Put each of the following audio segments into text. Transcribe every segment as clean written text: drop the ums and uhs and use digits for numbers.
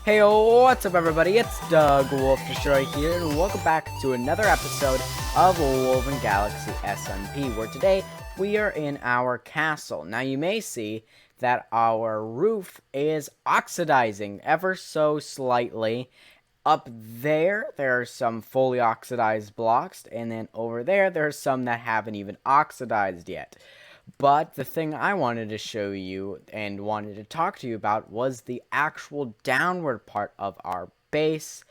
Hey, what's up everybody? It's Doug Wolf Destroy here, and welcome back to another episode of Woven Galaxy SMP, where today we are in our castle. Now you may see that our roof is oxidizing ever so slightly. Up there are some fully oxidized blocks, and then over there are some that haven't even oxidized yet. But the thing I wanted to show you and wanted to talk to you about was the actual downward part of our base.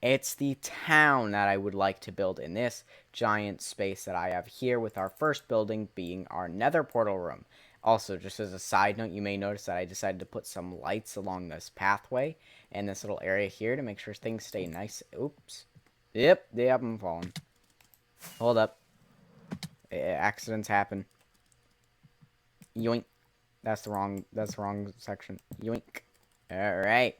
It's the town that I would like to build in this giant space that I have here, with our first building being our nether portal room. Also, just as a side note, you may notice that I decided to put some lights along this pathway and this little area here to make sure things stay nice. Oops. Yep, I'm falling. Hold up. Accidents happen. Yoink. That's the wrong section. Yoink. Alright.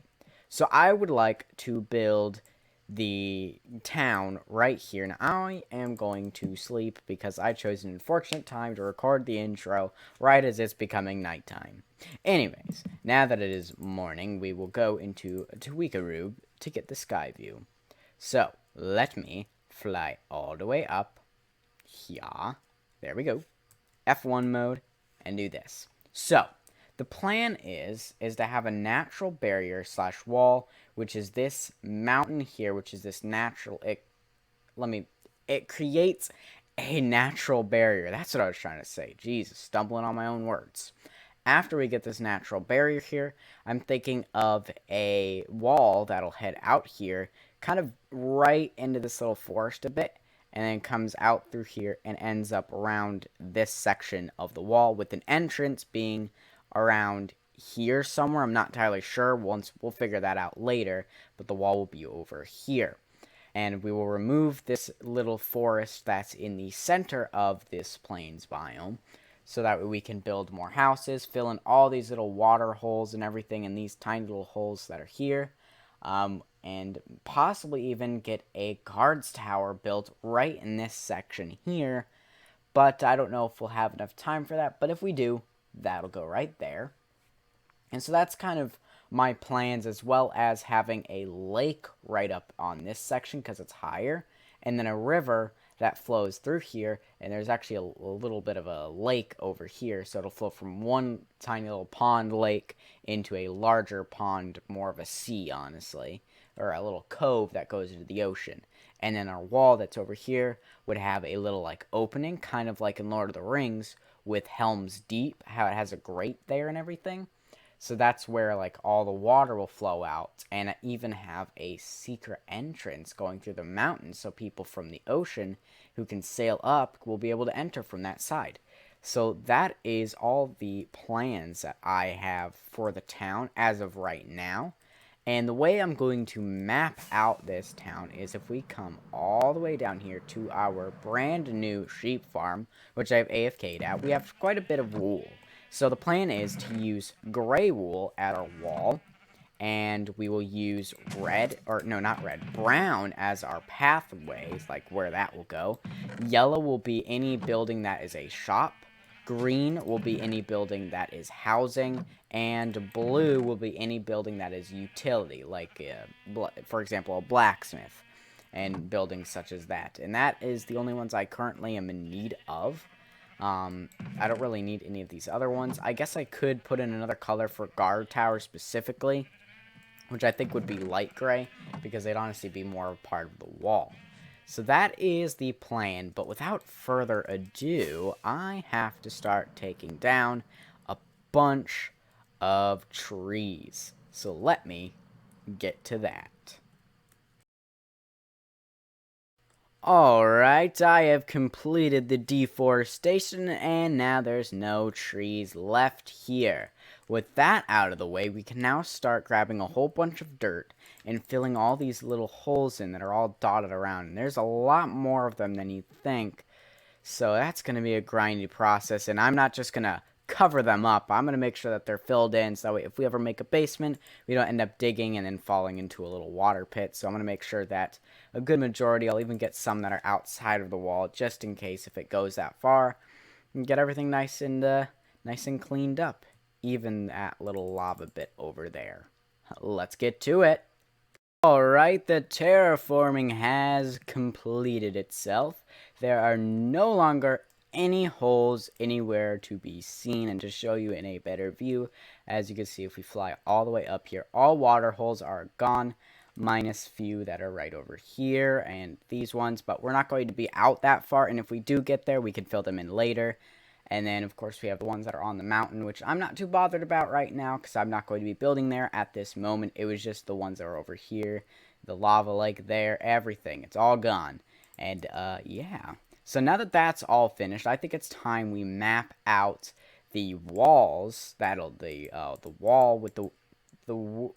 So I would like to build the town right here. Now I am going to sleep because I chose an unfortunate time to record the intro right as it's becoming nighttime. Anyways, now that it is morning, we will go into Tweakaroob to get the sky view. So let me fly all the way up. Yeah. There we go. F1 mode. And do this. So the plan is to have a natural barrier / wall, which is this mountain here, which is this natural. It creates a natural barrier. That's what I was trying to say. Jesus, stumbling on my own words. After we get this natural barrier here, I'm thinking of a wall that'll head out here, kind of right into this little forest a bit, and then comes out through here and ends up around this section of the wall, with an entrance being around here somewhere. I'm not entirely sure. We'll figure that out later, but the wall will be over here. And we will remove this little forest that's in the center of this plains biome, so that way we can build more houses, fill in all these little water holes and everything, and these tiny little holes that are here. And possibly even get a guards tower built right in this section here. But I don't know if we'll have enough time for that. But if we do, that'll go right there. And so that's kind of my plans, as well as having a lake right up on this section because it's higher. And then a river that flows through here, and there's actually a little bit of a lake over here, so it'll flow from one tiny little pond lake into a larger pond, more of a sea, honestly, or a little cove that goes into the ocean. And then our wall that's over here would have a little like opening, kind of like in Lord of the Rings with Helm's Deep, how it has a grate there and everything. So that's where like all the water will flow out, and even have a secret entrance going through the mountains, so people from the ocean who can sail up will be able to enter from that side. So that is all the plans that I have for the town as of right now. And the way I'm going to map out this town is if we come all the way down here to our brand new sheep farm, which I've AFK'd at. We have quite a bit of wool. So the plan is to use gray wool at our wall, and we will use brown as our pathways, like where that will go. Yellow will be any building that is a shop. Green will be any building that is housing, and blue will be any building that is utility, like, for example, a blacksmith, and buildings such as that. And that is the only ones I currently am in need of. I don't really need any of these other ones. I guess I could put in another color for guard tower specifically, which I think would be light gray, because they'd honestly be more a part of the wall. So that is the plan, but without further ado, I have to start taking down a bunch of trees. So let me get to that. Alright, I have completed the deforestation, and now there's no trees left here. With that out of the way, we can now start grabbing a whole bunch of dirt and filling all these little holes in that are all dotted around. And there's a lot more of them than you think. So that's going to be a grindy process, and I'm not just going to cover them up. I'm going to make sure that they're filled in, so that way if we ever make a basement, we don't end up digging and then falling into a little water pit. So I'm going to make sure that a good majority, I'll even get some that are outside of the wall, just in case if it goes that far, and get everything nice and cleaned up. Even that little lava bit over there. let's get to it. Alright, the terraforming has completed itself. There are no longer any holes anywhere to be seen, and to show you in a better view, as you can see, if we fly all the way up here, all water holes are gone, minus few that are right over here and these ones, but we're not going to be out that far, and if we do get there, we can fill them in later. And then, of course, we have the ones that are on the mountain, which I'm not too bothered about right now because I'm not going to be building there at this moment. It was just the ones that are over here, the lava lake there, everything. It's all gone. And, yeah. So now that that's all finished, I think it's time we map out the walls. The wall with what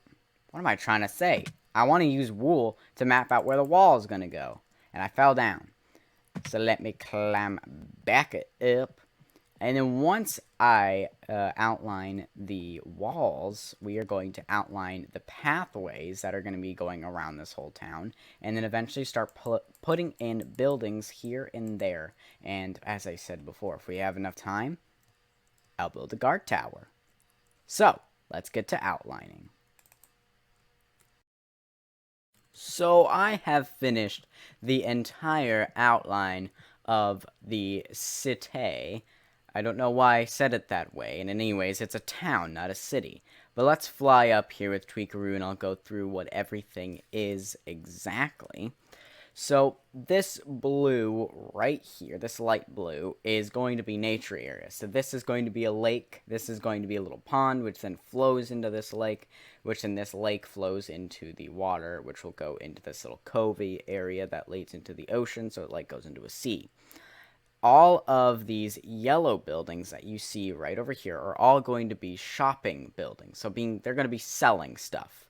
am I trying to say? I want to use wool to map out where the wall is going to go. And I fell down. So let me climb back up. And then once I outline the walls, we are going to outline the pathways that are going to be going around this whole town. And then eventually start putting in buildings here and there. And as I said before, if we have enough time, I'll build a guard tower. So, let's get to outlining. So I have finished the entire outline of the city. I don't know why I said it that way, and anyways, it's a town, not a city. But let's fly up here with Tweakaroo, and I'll go through what everything is exactly. So, this blue right here, this light blue, is going to be nature area. So this is going to be a lake, this is going to be a little pond, which then flows into this lake, which then this lake flows into the water, which will go into this little covey area that leads into the ocean, so it like goes into a sea. All of these yellow buildings that you see right over here are all going to be shopping buildings. So they're going to be selling stuff.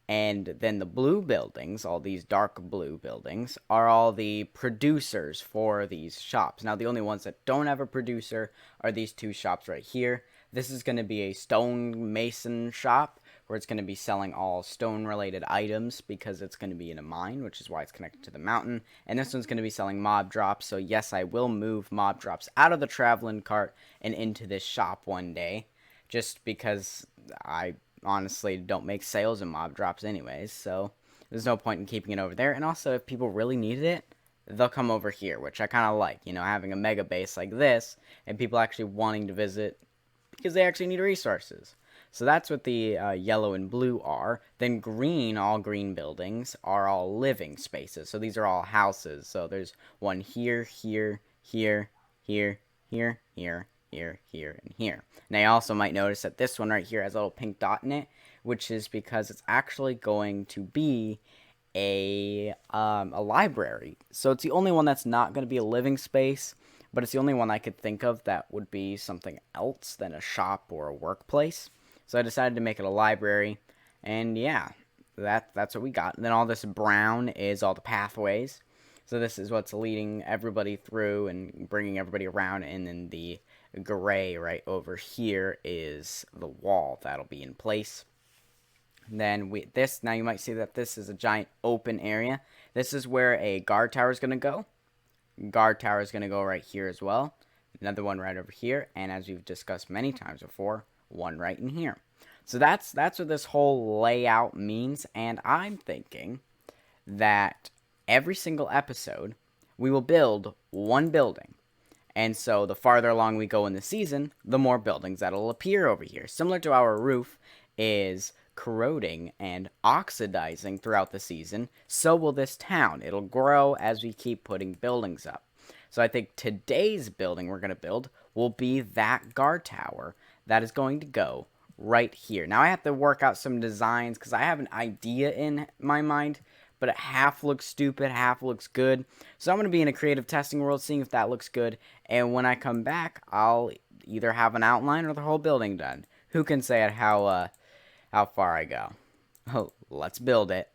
And then the blue buildings, all these dark blue buildings, are all the producers for these shops. Now, the only ones that don't have a producer are these two shops right here. This is going to be a stonemason shop, where it's going to be selling all stone-related items because it's going to be in a mine, which is why it's connected to the mountain. And this one's going to be selling mob drops, so yes, I will move mob drops out of the traveling cart and into this shop one day, just because I honestly don't make sales in mob drops anyways, so there's no point in keeping it over there. And also, if people really needed it, they'll come over here, which I kind of like, you know, having a mega base like this, and people actually wanting to visit because they actually need resources. So that's what the yellow and blue are. Then green, all green buildings, are all living spaces. So these are all houses. So there's one here, here, here, here, here, here, here, here, and here. Now you also might notice that this one right here has a little pink dot in it, which is because it's actually going to be a library. So it's the only one that's not going to be a living space, but it's the only one I could think of that would be something else than a shop or a workplace. So I decided to make it a library, and yeah, that's what we got. And then all this brown is all the pathways. So this is what's leading everybody through and bringing everybody around, and then the gray right over here is the wall that'll be in place. And then now you might see that this is a giant open area. This is where a guard tower is going to go. Guard tower is going to go right here as well. Another one right over here, and as we've discussed many times before, one right in here. So that's what this whole layout means, and I'm thinking that every single episode we will build one building. And so the farther along we go in the season, the more buildings that'll appear over here. Similar to our roof is corroding and oxidizing throughout the season, so will this town. It'll grow as we keep putting buildings up. So I think today's building we're going to build will be that guard tower that is going to go right here. Now I have to work out some designs because I have an idea in my mind, but it half looks stupid, half looks good. So I'm going to be in a creative testing world seeing if that looks good, and when I come back, I'll either have an outline or the whole building done. Who can say how far I go? Oh, let's build it.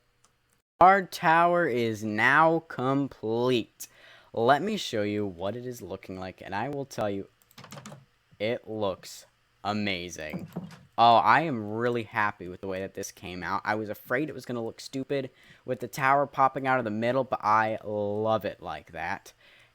Our tower is now complete. Let me show you what it is looking like, and I will tell you, it looks amazing. Oh, I am really happy with the way that this came out. I was afraid it was going to look stupid with the tower popping out of the middle, but I love it like that.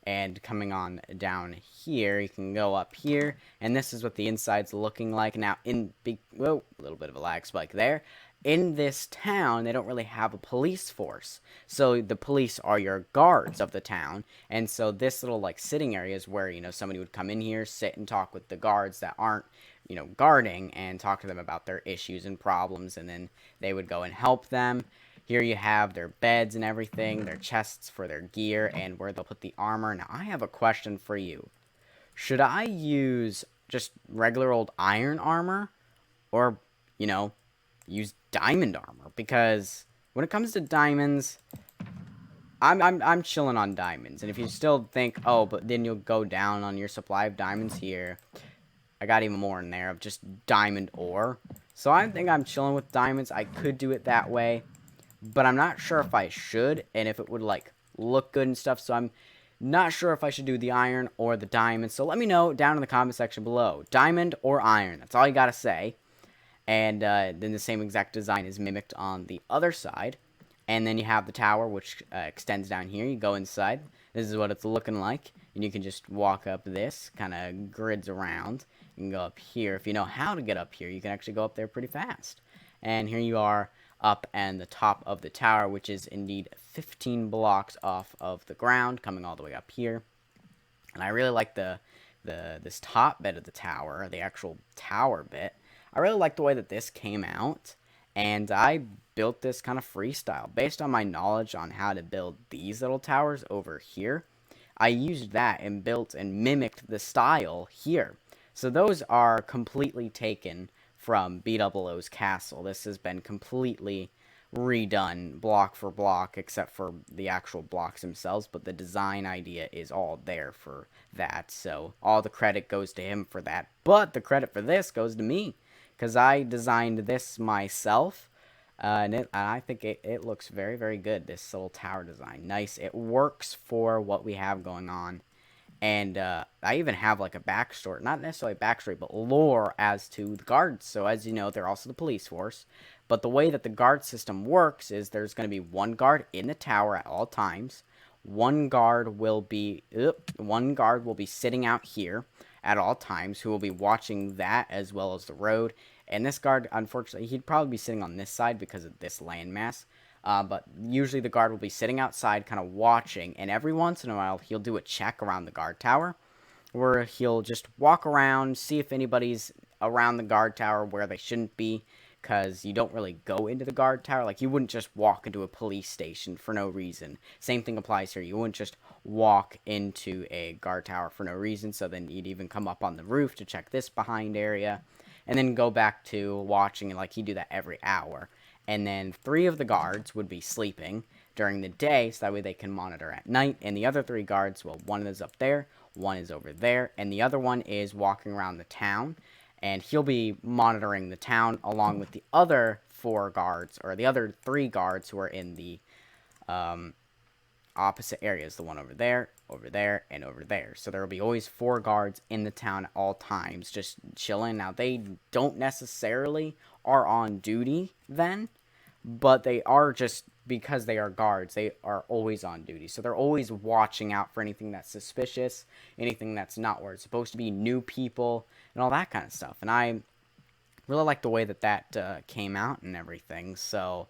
And coming on down here, you can go up here, and this is what the inside's looking like. Now, whoa, a little bit of a lag spike there. in this town, they don't really have a police force. So the police are your guards of the town. And so this little like sitting area is where, somebody would come in here, sit and talk with the guards that aren't, guarding, and talk to them about their issues and problems. And then they would go and help them. Here you have their beds and everything, their chests for their gear, and where they'll put the armor. Now, I have a question for you. Should I use just regular old iron armor, or, use diamond armor? Because when it comes to diamonds, I'm chilling on diamonds. And if you still think, oh, but then you'll go down on your supply of diamonds here, I got even more in there of just diamond ore. So I think I'm chilling with diamonds. I could do it that way, but I'm not sure if I should, and if it would like look good and stuff. So I'm not sure if I should do the iron or the diamond. So let me know down in the comment section below. Diamond or iron. That's all you gotta say. And then the same exact design is mimicked on the other side. And then you have the tower, which extends down here. You go inside. This is what it's looking like. And you can just walk up this. Kind of grids around. You can go up here. If you know how to get up here, you can actually go up there pretty fast. And here you are up and the top of the tower, which is indeed 15 blocks off of the ground, coming all the way up here. And I really like this top bit of the tower, the actual tower bit. I really like the way that this came out, and I built this kind of freestyle based on my knowledge on how to build these little towers over here. I used that and built and mimicked the style here. So those are completely taken from B00's castle. This has been completely redone block for block, except for the actual blocks themselves, but the design idea is all there for that. So all the credit goes to him for that, but the credit for this goes to me, because I designed this myself. And I think it looks very, very good, this little tower design. Nice. It works for what we have going on. And I even have like a backstory, not necessarily backstory, but lore as to the guards. So as you know, they're also the police force. But the way that the guard system works is there's going to be one guard in the tower at all times. One guard will be sitting out here at all times, who will be watching that as well as the road. And this guard, unfortunately, he'd probably be sitting on this side because of this landmass. But usually the guard will be sitting outside kind of watching, and every once in a while he'll do a check around the guard tower, where he'll just walk around, see if anybody's around the guard tower where they shouldn't be, because you don't really go into the guard tower. Like, you wouldn't just walk into a police station for no reason. Same thing applies here. You wouldn't just walk into a guard tower for no reason, so then you'd even come up on the roof to check this behind area, and then go back to watching, and like, he'd do that every hour. And then 3 of the guards would be sleeping during the day, so that way they can monitor at night. And the other 3 guards, well, one is up there, one is over there, and the other one is walking around the town. And he'll be monitoring the town along with the other 4 guards, or the other 3 guards who are in the opposite areas. The one over there, and over there. So there will be always 4 guards in the town at all times, just chilling. Now, they don't necessarily are on duty then, but they are, just because they are guards, they are always on duty. So they're always watching out for anything that's suspicious, anything that's not where it's supposed to be, new people, and all that kind of stuff. And I really like the way that came out and everything. So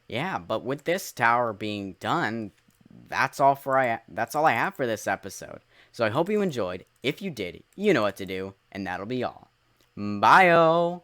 yeah, but with this tower being done, that's all I have for this episode. So I hope you enjoyed. If you did, you know what to do, and that'll be all. Bye-o!